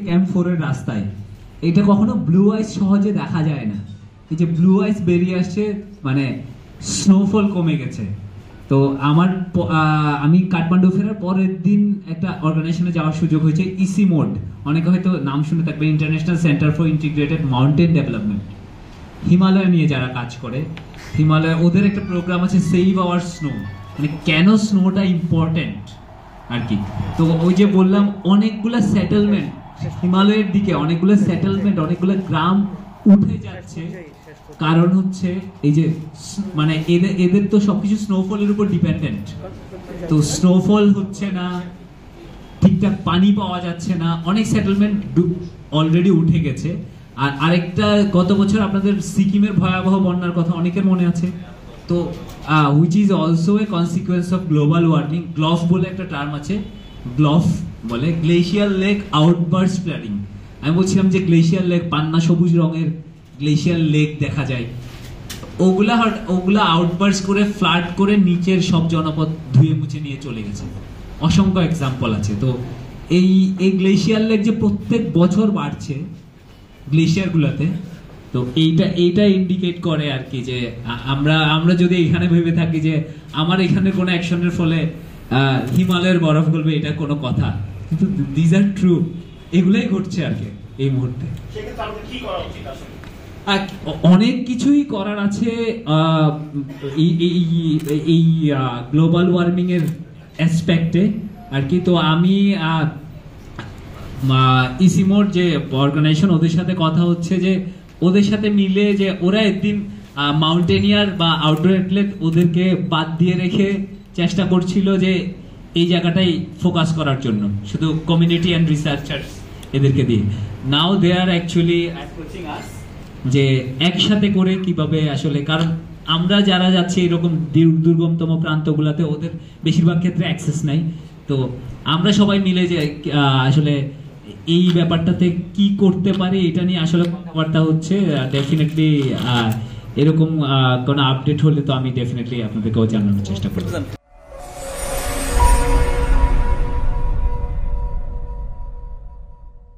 Camp 4 এর রাস্তায় এটা কখনো ব্লু আইস সহজে দেখা যায় না। এই যে ব্লু আইস বেরিয়ে আসছে মানে স্নোফল কমে গেছে। তো আমি কাঠমান্ডু ফেরার পরের দিন একটা অর্গানাইজেশনে যাওয়ার সুযোগ হয়েছে, ইসি মোড, অনেকে হয়তো নাম শুনে থাকবে, international centre for integrated mountain development. Himalaya নিয়ে যারা কাজ করে, হিমালয় ওদের একটা প্রোগ্রাম আছে সেভ আওয়ার স্নো, মানে কেন স্নোটা ইম্পর্টেন্ট আর কি। তো ওই যে বললাম অনেকগুলো সেটেলমেন্ট হিমালয়ের দিকে, অনেকগুলো সেটেলমেন্ট, অনেকগুলো গ্রাম উঠে যাচ্ছে, কারণ হচ্ছে এই যে মানে এদের তো সবকিছু স্নোফলের উপর ডিপেন্ডেন্ট। তো স্নোফল হচ্ছে না, ঠিকঠাক পানি পাওয়া যাচ্ছে না, অনেক সেটেলমেন্ট অলরেডি উঠে গেছে। আর আরেকটা, গত বছর আপনাদের সিকিমের ভয়াবহ বন্যার কথা অনেকের মনে আছে। তো which is also a consequence of global warming. GLOF বলে একটা টার্ম আছে, গ্লফ বলে গ্লেশিয়ার লেক আউটবার্স্ট ফ্লাডিং। আমি বলছিলাম যে গ্লেশিয়ার লেক, পান্না সবুজ রঙের গ্লেশিয়ার লেক দেখা যায়, ওগুলা আউটবার্স্ট করে ফ্লাড করে নিচের সব জনপদ ধুয়ে মুছে নিয়ে চলে গেছে। অসংখ্য এক্সাম্পল আছে। তো এই গ্লেশিয়ার লেক যে প্রত্যেক বছর বাড়ছে গ্লেশিয়ারগুলোতে, তো এইটা ইন্ডিকেট করে আর কি যে আমরা যদি এখানে ভেবে থাকি যে আমার এখানে কোনো অ্যাকশনের ফলে হিমালয়ের বরফ গলবে, এটা কোনো কথা, কিন্তু দিজ আর ট্রু, এগুলাই ঘটছে আর কি এই মুহূর্তে। অনেক কিছুই করার আছে এই গ্লোবাল ওয়ার্মিং এর অ্যাসপেক্টে আর কি। তো আমি ইসিমোর যে অর্গানাইজেশন, ওদের সাথে কথা হচ্ছে যে ওদের সাথে মিলে যে ওরা একদিন মাউন্টেনিয়ার বা আউটডোর অ্যাথলেট ওদেরকে বাদ দিয়ে রেখে চেষ্টা করছিল যে এই জায়গাটাই ফোকাস করার জন্য, শুধু কমিউনিটি অ্যান্ড রিসার্চার্স এদেরকে দিয়ে। নাও দে আর অ্যাকচুয়ালি অ্যাপ্রোচিং আস যে একসাথে করে কিভাবে আসলে, কারণ আমরা যারা যাচ্ছি এরকম দুর্গমতম প্রান্তগুলোতে, ওদের বেশিরভাগ ক্ষেত্রে অ্যাক্সেস নাই। তো আমরা সবাই মিলে যে আসলে এই ব্যাপারটাতে কি করতে পারি এটা নিয়ে আসলে কথাবার্তা হচ্ছে। ডেফিনেটলি এরকম কোনো আপডেট হলে তো আমি ডেফিনেটলি আপনাদেরকেও জানানোর চেষ্টা করব।